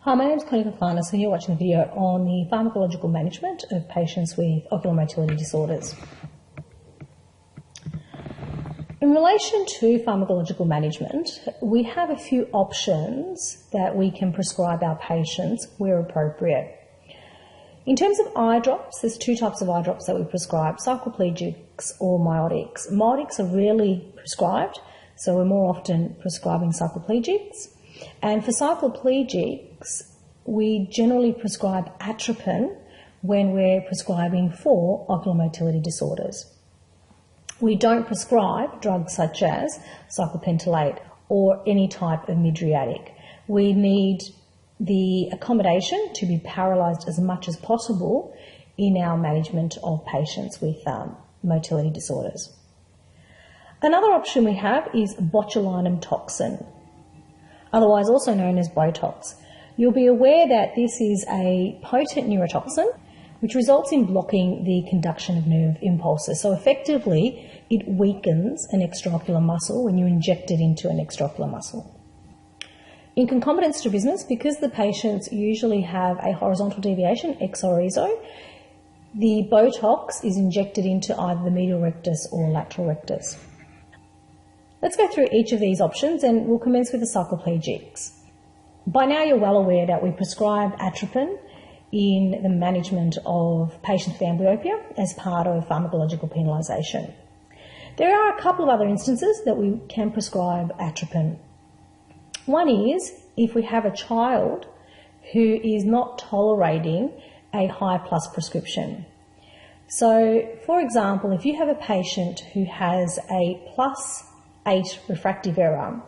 Hi, my name is Connie Kafanis and you're watching the video on the pharmacological management of patients with ocular motility disorders. In relation to pharmacological management, we have a few options that we can prescribe our patients where appropriate. In terms of eye drops, there's two types of eye drops that we prescribe, cycloplegics or miotics. Miotics are rarely prescribed, so we're more often prescribing cycloplegics. And for cycloplegics, we generally prescribe atropine when we're prescribing for ocular motility disorders. We don't prescribe drugs such as cyclopentolate or any type of mydriatic. We need the accommodation to be paralysed as much as possible in our management of patients with motility disorders. Another option we have is botulinum toxin, otherwise also known as Botox. You'll be aware that this is a potent neurotoxin which results in blocking the conduction of nerve impulses. So effectively, it weakens an extraocular muscle when you inject it into an extraocular muscle. In concomitant strabismus, because the patients usually have a horizontal deviation, X or ESO, the Botox is injected into either the medial rectus or lateral rectus. Let's go through each of these options and we'll commence with the cycloplegics. By now you're well aware that we prescribe atropine in the management of patients with amblyopia as part of pharmacological penalisation. There are a couple of other instances that we can prescribe atropine. One is if we have a child who is not tolerating a high plus prescription. So, for example, if you have a patient who has a +8 refractive error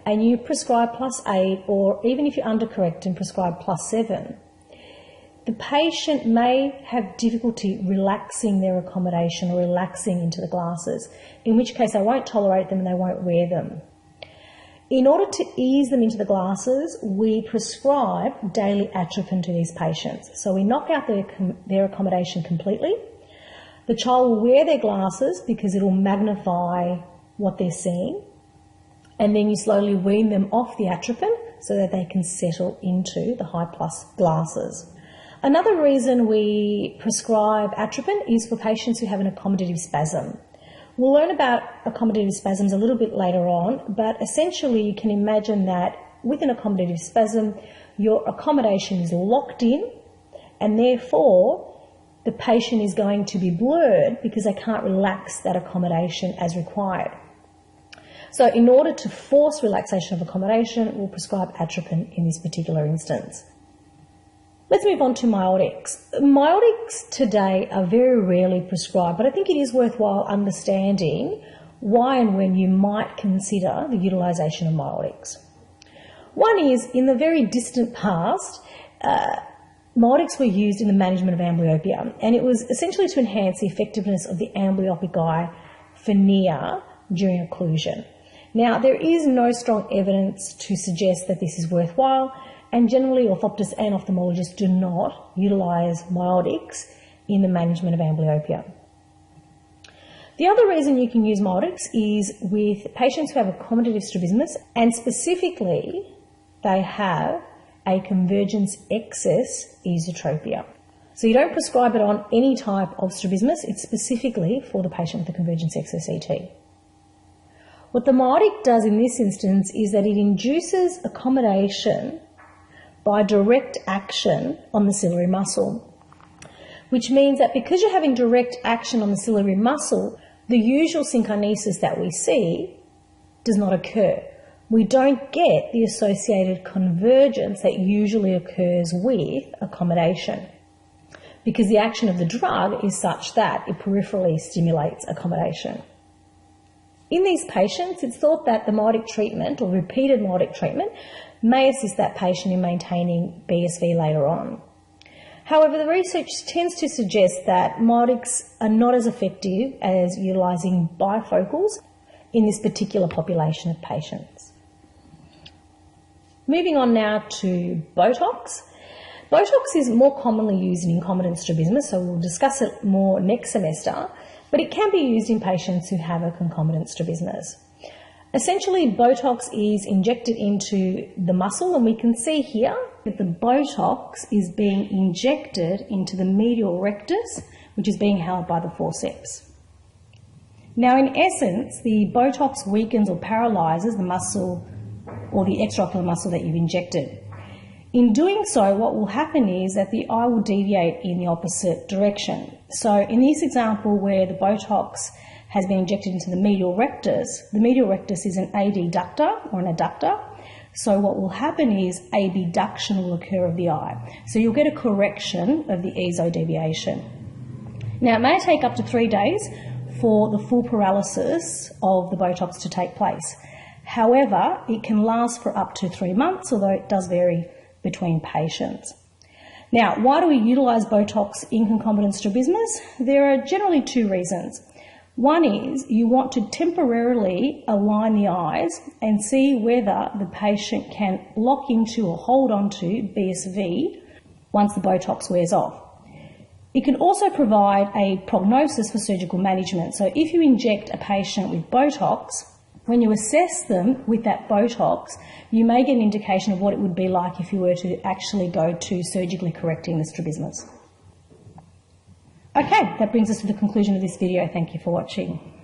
and you prescribe +8, or even if you undercorrect and prescribe +7, the patient may have difficulty relaxing their accommodation or relaxing into the glasses, in which case they won't tolerate them and they won't wear them. In order to ease them into the glasses, we prescribe daily atropine to these patients. So we knock out their accommodation completely. The child will wear their glasses because it will magnify what they're seeing, and then you slowly wean them off the atropine so that they can settle into the high plus glasses. Another reason we prescribe atropine is for patients who have an accommodative spasm. We'll learn about accommodative spasms a little bit later on, but essentially you can imagine that with an accommodative spasm, your accommodation is locked in and therefore the patient is going to be blurred because they can't relax that accommodation as required. So in order to force relaxation of accommodation, we'll prescribe atropine in this particular instance. Let's move on to miotics. Miotics today are very rarely prescribed, but I think it is worthwhile understanding why and when you might consider the utilisation of miotics. One is, in the very distant past, miotics were used in the management of amblyopia, and it was essentially to enhance the effectiveness of the amblyopic eye frenea during occlusion. Now, there is no strong evidence to suggest that this is worthwhile, and generally orthoptists and ophthalmologists do not utilise miotics in the management of amblyopia. The other reason you can use miotics is with patients who have accommodative strabismus, and specifically they have a convergence excess esotropia. So you don't prescribe it on any type of strabismus, it's specifically for the patient with a convergence excess ET. What the miotic does in this instance is that it induces accommodation by direct action on the ciliary muscle, which means that because you're having direct action on the ciliary muscle, the usual synkinesis that we see does not occur. We don't get the associated convergence that usually occurs with accommodation, because the action of the drug is such that it peripherally stimulates accommodation. In these patients, it's thought that the miotic treatment or repeated miotic treatment may assist that patient in maintaining BSV later on. However, the research tends to suggest that miotics are not as effective as utilising bifocals in this particular population of patients. Moving on now to Botox. Botox is more commonly used in concomitant strabismus, so we'll discuss it more next semester, but it can be used in patients who have a concomitant strabismus. Essentially, Botox is injected into the muscle, and we can see here that the Botox is being injected into the medial rectus, which is being held by the forceps. Now, in essence, the Botox weakens or paralyzes the muscle or the extraocular muscle that you've injected. In doing so, what will happen is that the eye will deviate in the opposite direction. So in this example where the Botox has been injected into the medial rectus is an adductor or an adductor. So what will happen is abduction will occur of the eye. So you'll get a correction of the esodeviation. Now, it may take up to 3 days for the full paralysis of the Botox to take place. However, it can last for up to 3 months, although it does vary between patients. Now, why do we utilise Botox in concomitant strabismus? There are generally 2 reasons. One is you want to temporarily align the eyes and see whether the patient can lock into or hold on to BSV once the Botox wears off. It can also provide a prognosis for surgical management. So if you inject a patient with Botox, when you assess them with that Botox, you may get an indication of what it would be like if you were to actually go to surgically correcting the strabismus. Okay, that brings us to the conclusion of this video. Thank you for watching.